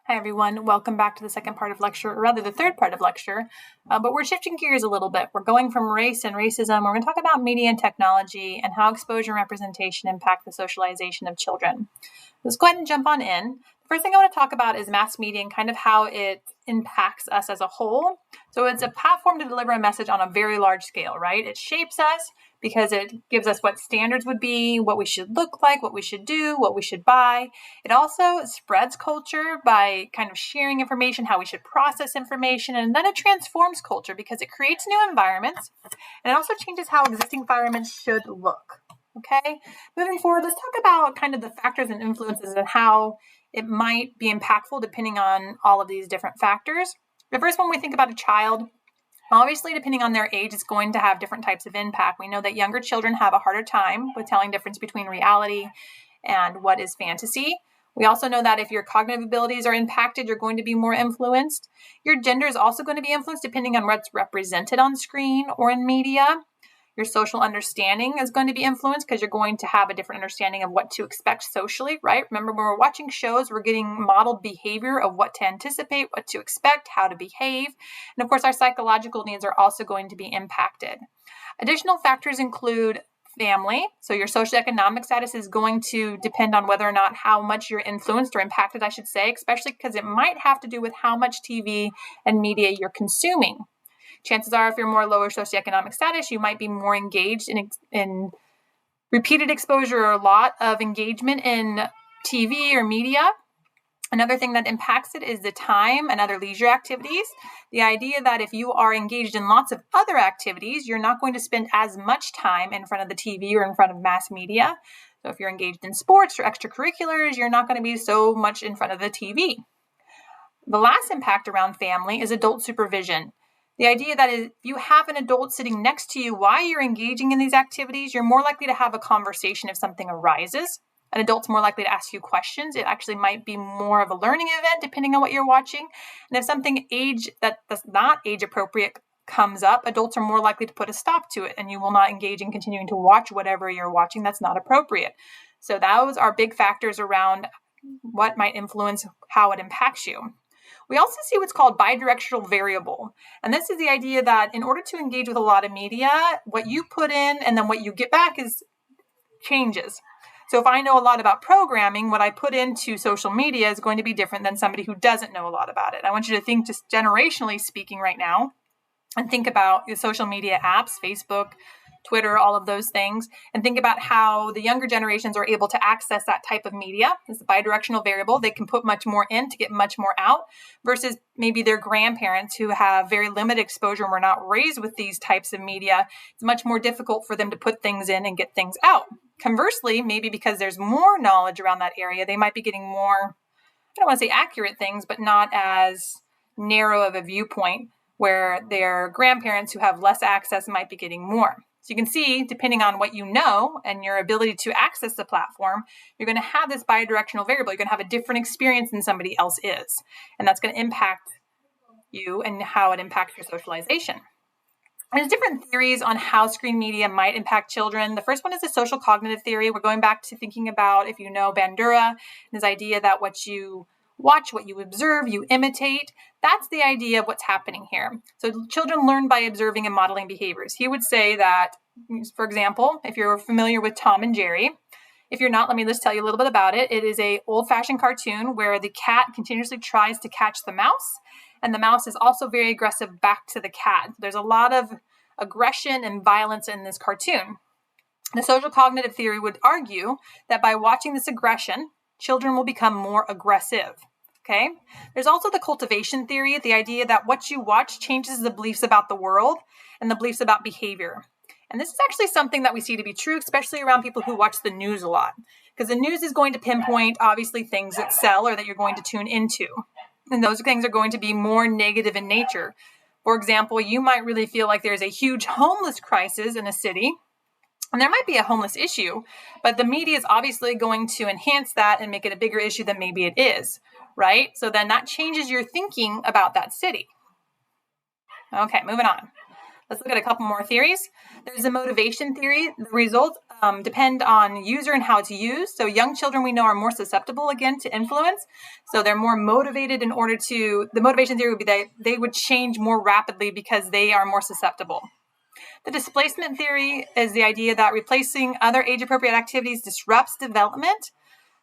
Hi everyone, welcome back to the second part of lecture, or rather the third part of lecture, but we're shifting gears a little bit. We're going from race and racism, we're going to talk about media and technology and how exposure and representation impact the socialization of children. Let's go ahead and jump on in. The first thing I want to talk about is mass media and kind of how it impacts us as a whole. So it's a platform to deliver a message on a very large scale, right? It shapes us because it gives us what standards would be, what we should look like, what we should do, what we should buy. It also spreads culture by kind of sharing information, how we should process information, and then it transforms culture because it creates new environments, and it also changes how existing environments should look. Okay, moving forward, let's talk about kind of the factors and influences and how it might be impactful depending on all of these different factors. The first one, we think about a child. Obviously, depending on their age, it's going to have different types of impact. We know that younger children have a harder time with telling the difference between reality and what is fantasy. We also know that if your cognitive abilities are impacted, you're going to be more influenced. Your gender is also going to be influenced depending on what's represented on screen or in media. Your social understanding is going to be influenced because you're going to have a different understanding of what to expect socially, right? Remember, when we're watching shows, we're getting modeled behavior of what to anticipate, what to expect, how to behave. And of course, our psychological needs are also going to be impacted. Additional factors include family. So your socioeconomic status is going to depend on whether or not how much you're influenced or impacted, I should say, especially because it might have to do with how much TV and media you're consuming. Chances are, if you're more lower socioeconomic status, you might be more engaged in repeated exposure or a lot of engagement in TV or media. Another thing that impacts it is the time and other leisure activities. The idea that if you are engaged in lots of other activities, you're not going to spend as much time in front of the TV or in front of mass media. So if you're engaged in sports or extracurriculars, you're not going to be so much in front of the TV. The last impact around family is adult supervision. The idea that if you have an adult sitting next to you while you're engaging in these activities, you're more likely to have a conversation if something arises. An adult's more likely to ask you questions. It actually might be more of a learning event depending on what you're watching. And if something that is not age appropriate comes up, adults are more likely to put a stop to it, and you will not engage in continuing to watch whatever you're watching that's not appropriate. So those are big factors around what might influence how it impacts you. We also see what's called bidirectional variable. And this is the idea that in order to engage with a lot of media, what you put in and then what you get back changes. So if I know a lot about programming, what I put into social media is going to be different than somebody who doesn't know a lot about it. I want you to think just generationally speaking right now and think about your social media apps, Facebook, Twitter, all of those things, and think about how the younger generations are able to access that type of media. It's a bidirectional variable. They can put much more in to get much more out versus maybe their grandparents who have very limited exposure and were not raised with these types of media. It's much more difficult for them to put things in and get things out. Conversely, maybe because there's more knowledge around that area, they might be getting more, I don't want to say accurate things, but not as narrow of a viewpoint where their grandparents who have less access might be getting more. So you can see, depending on what you know and your ability to access the platform, you're going to have this bidirectional variable. You're going to have a different experience than somebody else is. And that's going to impact you and how it impacts your socialization. And there's different theories on how screen media might impact children. The first one is the social cognitive theory. We're going back to thinking about, if you know Bandura, this idea that what you watch, what you observe, you imitate. That's the idea of what's happening here. So children learn by observing and modeling behaviors. He would say that, for example, if you're familiar with Tom and Jerry, if you're not, let me just tell you a little bit about it. It is an old-fashioned cartoon where the cat continuously tries to catch the mouse, and the mouse is also very aggressive back to the cat. There's a lot of aggression and violence in this cartoon. The social cognitive theory would argue that by watching this aggression, children will become more aggressive. Okay. There's also the cultivation theory, the idea that what you watch changes the beliefs about the world and the beliefs about behavior. And this is actually something that we see to be true, especially around people who watch the news a lot, because the news is going to pinpoint, obviously, things that sell or that you're going to tune into. And those things are going to be more negative in nature. For example, you might really feel like there's a huge homeless crisis in a city, and there might be a homeless issue, but the media is obviously going to enhance that and make it a bigger issue than maybe it is, right? So then that changes your thinking about that city. Okay, moving on. Let's look at a couple more theories. There's a motivation theory. The results depend on user and how it's used. So young children we know are more susceptible again to influence. So they're more motivated the motivation theory would be that they would change more rapidly because they are more susceptible. The displacement theory is the idea that replacing other age-appropriate activities disrupts development.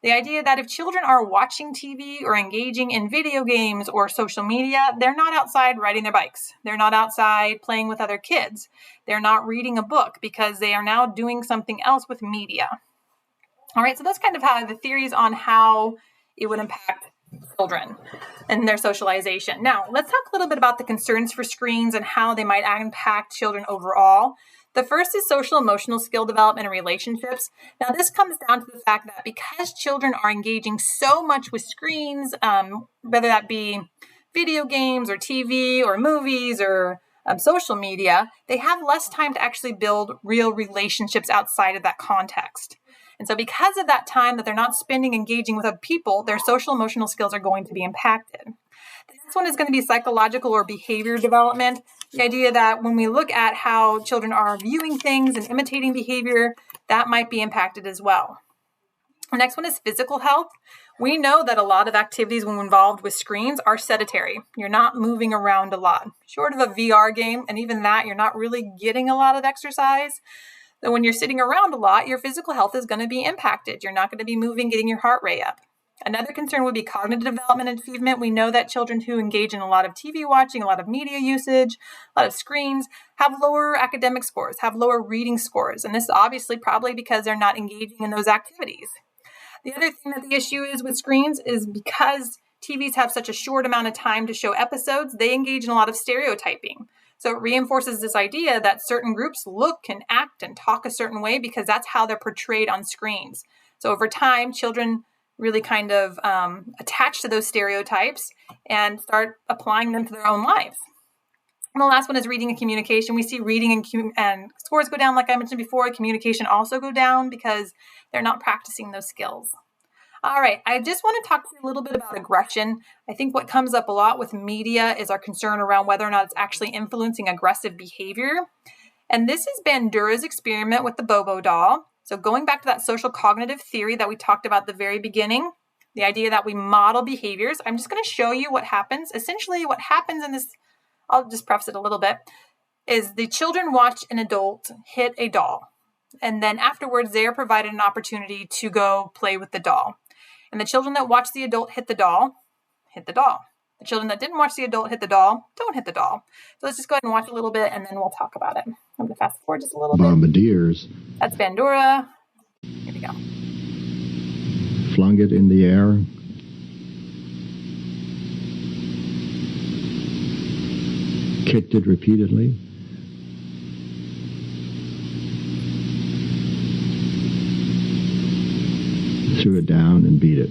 The idea that if children are watching TV or engaging in video games or social media, they're not outside riding their bikes. They're not outside playing with other kids. They're not reading a book because they are now doing something else with media. All right, so that's kind of how the theories on how it would impact children and their socialization. Now, let's talk a little bit about the concerns for screens and how they might impact children overall. The first is social emotional skill development and relationships. Now, this comes down to the fact that because children are engaging so much with screens, whether that be video games or TV or movies or social media, they have less time to actually build real relationships outside of that context. And so because of that time that they're not spending engaging with other people, their social emotional skills are going to be impacted. The next one is going to be psychological or behavior development. The idea that when we look at how children are viewing things and imitating behavior, that might be impacted as well. The next one is physical health. We know that a lot of activities when involved with screens are sedentary. You're not moving around a lot. Short of a VR game, and even that, you're not really getting a lot of exercise. So when you're sitting around a lot, your physical health is going to be impacted. You're not going to be moving, getting your heart rate up. Another concern would be cognitive development and achievement. We know that children who engage in a lot of TV watching, a lot of media usage, a lot of screens, have lower academic scores, have lower reading scores. And this is obviously probably because they're not engaging in those activities. The other thing that the issue is with screens is because TVs have such a short amount of time to show episodes, they engage in a lot of stereotyping. So it reinforces this idea that certain groups look and act and talk a certain way because that's how they're portrayed on screens. So over time, children really kind of attach to those stereotypes and start applying them to their own lives. And the last one is reading and communication. We see reading and scores go down, like I mentioned before. Communication also go down because they're not practicing those skills. All right, I just want to talk to you a little bit about aggression. I think what comes up a lot with media is our concern around whether or not it's actually influencing aggressive behavior. And this is Bandura's experiment with the Bobo doll. So going back to that social cognitive theory that we talked about at the very beginning, the idea that we model behaviors, I'm just going to show you what happens. Essentially, what happens in this, I'll just preface it a little bit, is the children watch an adult hit a doll. And then afterwards, they are provided an opportunity to go play with the doll. And the children that watch the adult hit the doll, hit the doll. The children that didn't watch the adult hit the doll, don't hit the doll. So let's just go ahead and watch a little bit and then we'll talk about it. I'm going to fast forward just a little bit. Bombardiers. That's Bandura. Here we go. Flung it in the air. Kicked it repeatedly. Threw it down and beat it.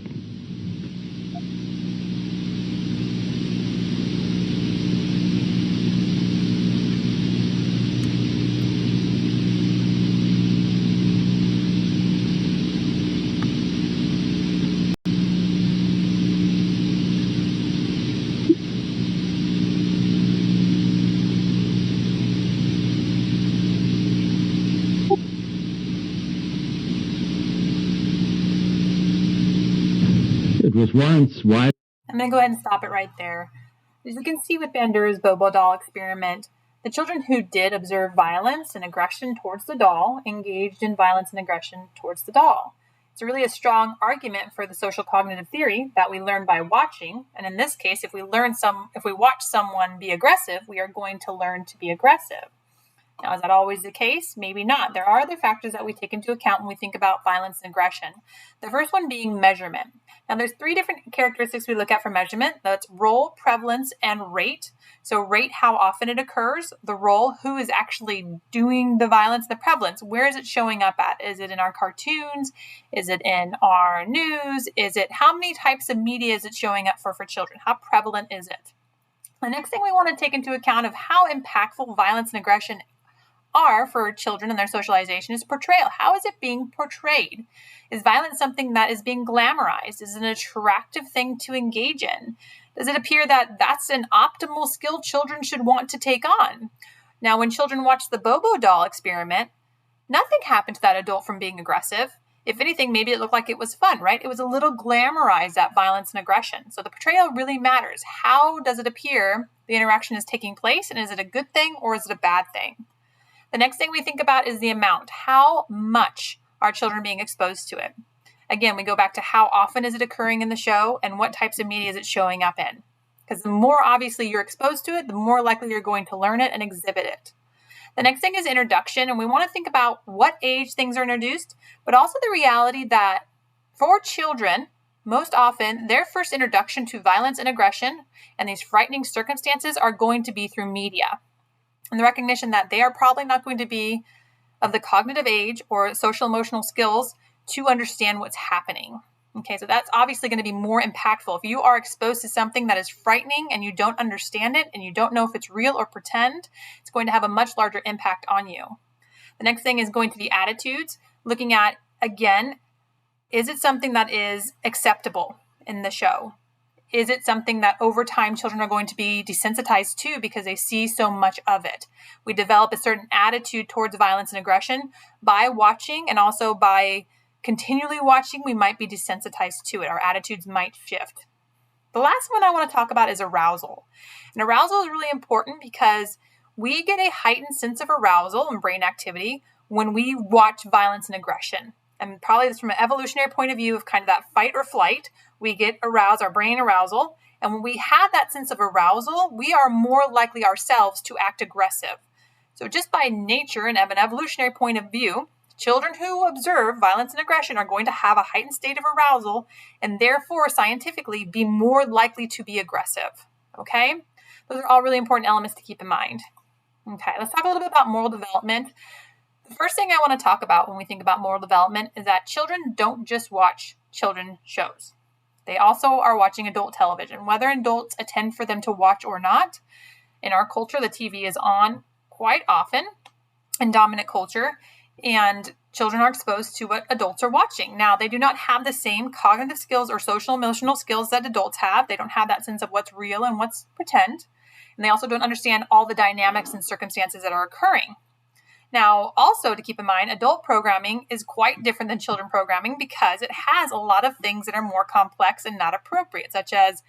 It was once wide. I'm going to go ahead and stop it right there. As you can see with Bandura's Bobo doll experiment, the children who did observe violence and aggression towards the doll engaged in violence and aggression towards the doll. It's really a strong argument for the social cognitive theory that we learn by watching. And in this case, if we watch someone be aggressive, we are going to learn to be aggressive. Now, is that always the case? Maybe not. There are other factors that we take into account when we think about violence and aggression. The first one being measurement. Now, there's 3 different characteristics we look at for measurement. That's role, prevalence, and rate. So rate, how often it occurs. The role, who is actually doing the violence. The prevalence, where is it showing up at? Is it in our cartoons? Is it in our news? How many types of media is it showing up for children? How prevalent is it? The next thing we want to take into account of how impactful violence and aggression are for children and their socialization is portrayal. How is it being portrayed? Is violence something that is being glamorized? Is it an attractive thing to engage in? Does it appear that that's an optimal skill children should want to take on? Now, when children watch the Bobo doll experiment, nothing happened to that adult from being aggressive. If anything, maybe it looked like it was fun, right? It was a little glamorized, that violence and aggression. So the portrayal really matters. How does it appear the interaction is taking place, and is it a good thing or is it a bad thing? The next thing we think about is the amount. How much are children being exposed to it? Again, we go back to how often is it occurring in the show and what types of media is it showing up in? Because the more obviously you're exposed to it, the more likely you're going to learn it and exhibit it. The next thing is introduction, and we want to think about what age things are introduced, but also the reality that for children, most often, their first introduction to violence and aggression and these frightening circumstances are going to be through media. And the recognition that they are probably not going to be of the cognitive age or social emotional skills to understand what's happening. Okay, so that's obviously going to be more impactful. If you are exposed to something that is frightening and you don't understand it and you don't know if it's real or pretend, it's going to have a much larger impact on you. The next thing is going to be attitudes, looking at, again, is it something that is acceptable in the show? Is it something that over time children are going to be desensitized to because they see so much of it? We develop a certain attitude towards violence and aggression by watching, and also by continually watching, we might be desensitized to it. Our attitudes might shift. The last one I want to talk about is arousal. And arousal is really important because we get a heightened sense of arousal and brain activity when we watch violence and aggression. And probably this from an evolutionary point of view of kind of that fight or flight, we get aroused, our brain arousal. And when we have that sense of arousal, we are more likely ourselves to act aggressive. So just by nature and of an evolutionary point of view, children who observe violence and aggression are going to have a heightened state of arousal and therefore scientifically be more likely to be aggressive. Okay? Those are all really important elements to keep in mind. Okay, let's talk a little bit about moral development. The first thing I want to talk about when we think about moral development is that children don't just watch children's shows. They also are watching adult television, whether adults intend for them to watch or not. In our culture, the TV is on quite often in dominant culture, and children are exposed to what adults are watching. Now, they do not have the same cognitive skills or social emotional skills that adults have. They don't have that sense of what's real and what's pretend. And they also don't understand all the dynamics and circumstances that are occurring. Now, also to keep in mind, adult programming is quite different than children programming because it has a lot of things that are more complex and not appropriate, such as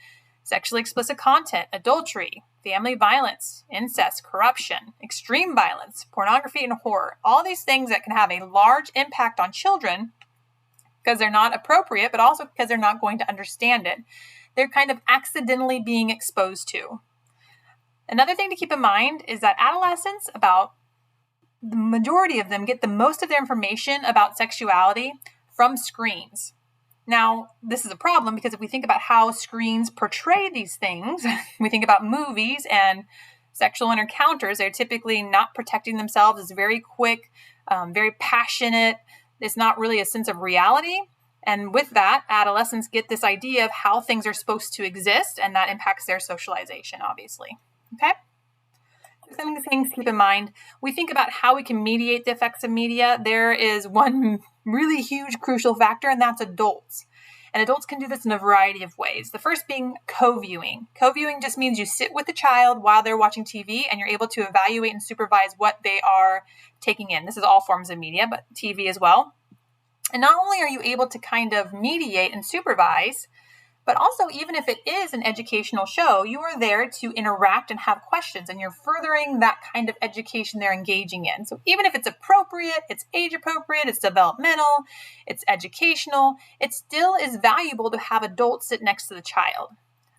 sexually explicit content, adultery, family violence, incest, corruption, extreme violence, pornography, and horror. All these things that can have a large impact on children because they're not appropriate, but also because they're not going to understand it. They're kind of accidentally being exposed to. Another thing to keep in mind is that adolescents, about the majority of them, get the most of their information about sexuality from screens. Now, this is a problem because if we think about how screens portray these things, we think about movies and sexual encounters, they're typically not protecting themselves. It's very quick, very passionate. It's not really a sense of reality. And with that, adolescents get this idea of how things are supposed to exist, and that impacts their socialization, obviously. Okay? Some things to keep in mind. We think about how we can mediate the effects of media. There is one really huge crucial factor, and that's adults. And adults can do this in a variety of ways. The first being co-viewing. Co-viewing just means you sit with the child while they're watching TV and you're able to evaluate and supervise what they are taking in. This is all forms of media, but TV as well. And not only are you able to kind of mediate and supervise, but also, even if it is an educational show, you are there to interact and have questions, and you're furthering that kind of education they're engaging in. So even if it's appropriate, it's age appropriate, it's developmental, it's educational, it still is valuable to have adults sit next to the child.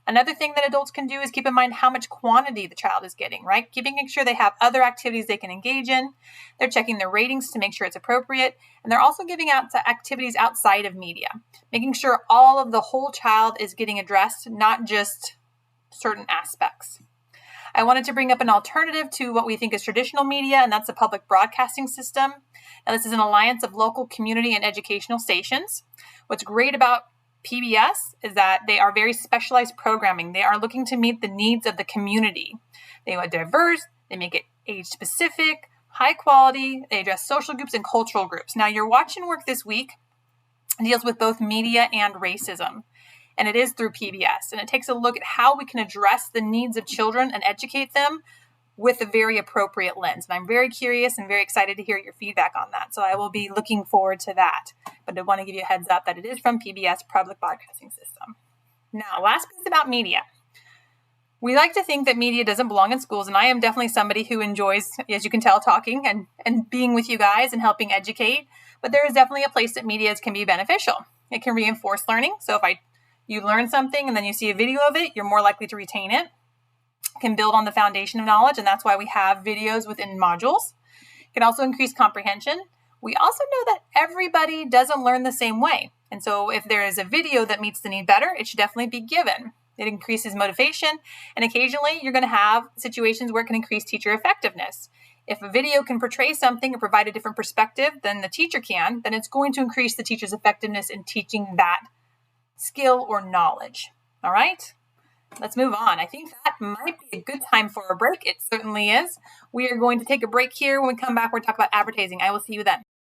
Another thing that adults can do is keep in mind how much quantity the child is getting, right? Keeping sure they have other activities they can engage in. They're checking their ratings to make sure it's appropriate. And they're also giving out to activities outside of media, making sure all of the whole child is getting addressed, not just certain aspects. I wanted to bring up an alternative to what we think is traditional media, and that's the public broadcasting system. Now, this is an alliance of local community and educational stations. What's great about PBS is that they are very specialized programming. They are looking to meet the needs of the community. They are diverse, they make it age specific, high quality, they address social groups and cultural groups. Now, your Watch and Work this week deals with both media and racism, and it is through PBS. And it takes a look at how we can address the needs of children and educate them with a very appropriate lens. And I'm very curious and very excited to hear your feedback on that. So I will be looking forward to that. But I want to give you a heads up that it is from PBS, Public Broadcasting System. Now, last piece about media. We like to think that media doesn't belong in schools, and I am definitely somebody who enjoys, as you can tell, talking and being with you guys and helping educate. But there is definitely a place that media can be beneficial. It can reinforce learning. So if you learn something and then you see a video of it, you're more likely to retain it. It can build on the foundation of knowledge, and that's why we have videos within modules. It can also increase comprehension. We also know that everybody doesn't learn the same way. And so if there is a video that meets the need better, it should definitely be given. It increases motivation, and occasionally you're going to have situations where it can increase teacher effectiveness. If a video can portray something or provide a different perspective than the teacher can, then it's going to increase the teacher's effectiveness in teaching that skill or knowledge. All right, let's move on. I think that might be a good time for a break. It certainly is. We are going to take a break here. When we come back, we're going to talk about advertising. I will see you then.